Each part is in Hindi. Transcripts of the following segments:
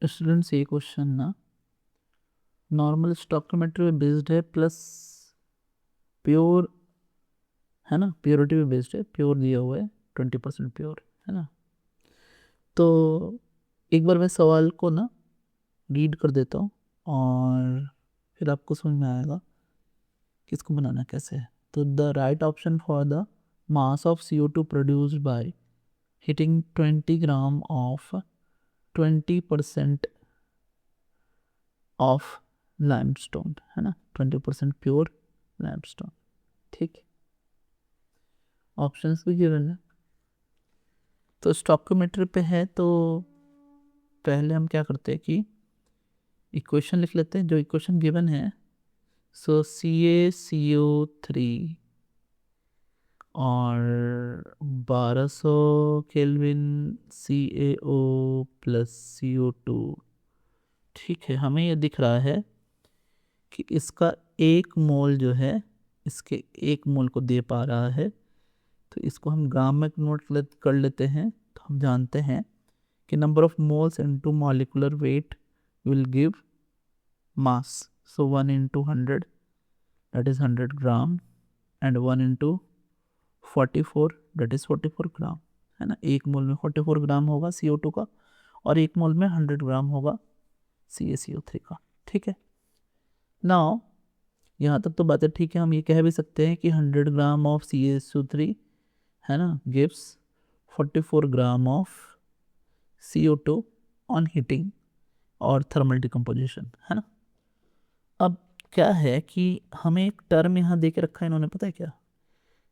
स्टूडेंट्स ये क्वेश्चन ना नॉर्मल स्टोइकोमेट्री पे बेस्ड है प्लस प्योर है ना, प्योरिटी पे बेस्ड है, प्योर दिया हुआ है 20% प्योर है ना। तो एक बार मैं सवाल को ना रीड कर देता हूँ और फिर आपको समझ में आएगा कि इसको बनाना कैसे है। तो the right option for the mass of CO2 produced by heating 20 gram of 20% of limestone है ना, 20% प्योर लाइमस्टोन। ठीक है, ऑप्शंस भी गिवन है। तो स्टोइकोमेट्री पे है तो पहले हम क्या करते हैं कि इक्वेशन लिख लेते हैं जो इक्वेशन गिवन है। सो CaCO3 और 1200 केल्विन CaO प्लस CO2। ठीक है, हमें ये दिख रहा है कि इसका एक मोल जो है इसके एक मोल को दे पा रहा है। तो इसको हम ग्राम में कन्वर्ट कर लेते हैं। तो हम जानते हैं कि number of moles into molecular weight will give mass. So 1 into 100 that is 100 gram and 1 into 44 that is 44 ग्राम है ना। एक मोल में 44 ग्राम होगा CO2 का और एक मोल में 100 ग्राम होगा CaCO3 का। ठीक है, नाउ यहाँ तक तो बातें ठीक है। हम ये कह भी सकते हैं कि 100 ग्राम ऑफ CaCO3 है ना gives 44 gram of CO2 on heating और थर्मल डिकम्पोजिशन है ना। अब क्या है कि हमें एक टर्म यहाँ दे के रखा है इन्होंने, पता है क्या,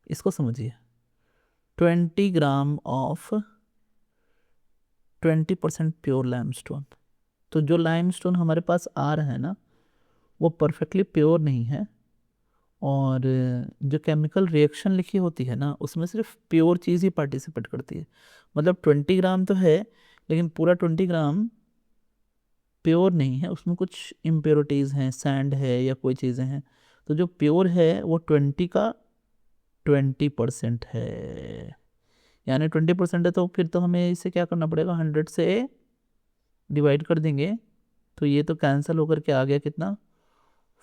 इसको समझिए। 20 ग्राम ऑफ 20% प्योर लाइमस्टोन। तो जो लाइमस्टोन हमारे पास आ रहा है ना वो परफेक्टली प्योर नहीं है, और जो केमिकल रिएक्शन लिखी होती है ना उसमें सिर्फ प्योर चीज़ ही पार्टिसिपेट करती है। मतलब 20 ग्राम तो है लेकिन पूरा 20 ग्राम प्योर नहीं है, उसमें कुछ इम्प्योरिटीज़ हैं, सैंड है या कोई चीज़ें हैं। तो जो प्योर है वो 20 का 20% है, यानी 20% है। तो फिर तो हमें इसे क्या करना पड़ेगा, 100 से डिवाइड कर देंगे तो ये तो कैंसिल होकर के आ गया कितना,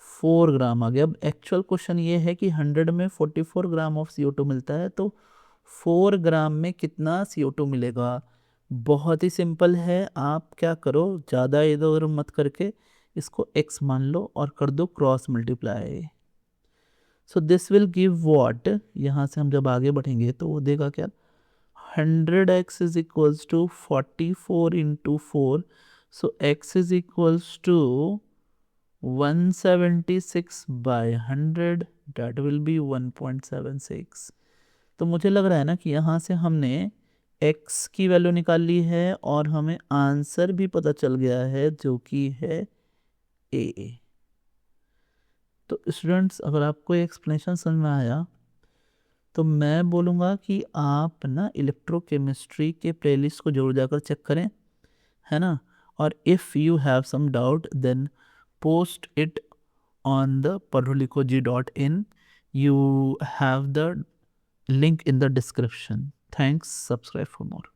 4 ग्राम आ गया। अब एक्चुअल क्वेश्चन ये है कि 100 में 44 ग्राम ऑफ CO2 मिलता है, तो 4 ग्राम में कितना CO2 मिलेगा। बहुत ही सिंपल है, आप क्या करो, ज़्यादा इधर उधर मत करके इसको x मान लो और कर दो cross multiply. So this will give what, यहाँ से हम जब आगे बढ़ेंगे तो वो देगा क्या, 100x is equals to 44 into 4। So x is equals to 176 by 100 that will be 1.76। तो मुझे लग रहा है ना कि यहाँ से हमने x की वैल्यू निकाल ली है और हमें आंसर भी पता चल गया है जो कि है A। तो स्टूडेंट्स अगर आपको एक्सप्लेनेशन समझ में आया तो मैं बोलूँगा कि आप ना इलेक्ट्रोकेमिस्ट्री के प्लेलिस्ट को जरूर जाकर चेक करें है ना। और if you have some doubt then post it on the parulikoji.in. You have the link in the description. Thanks. Subscribe for more.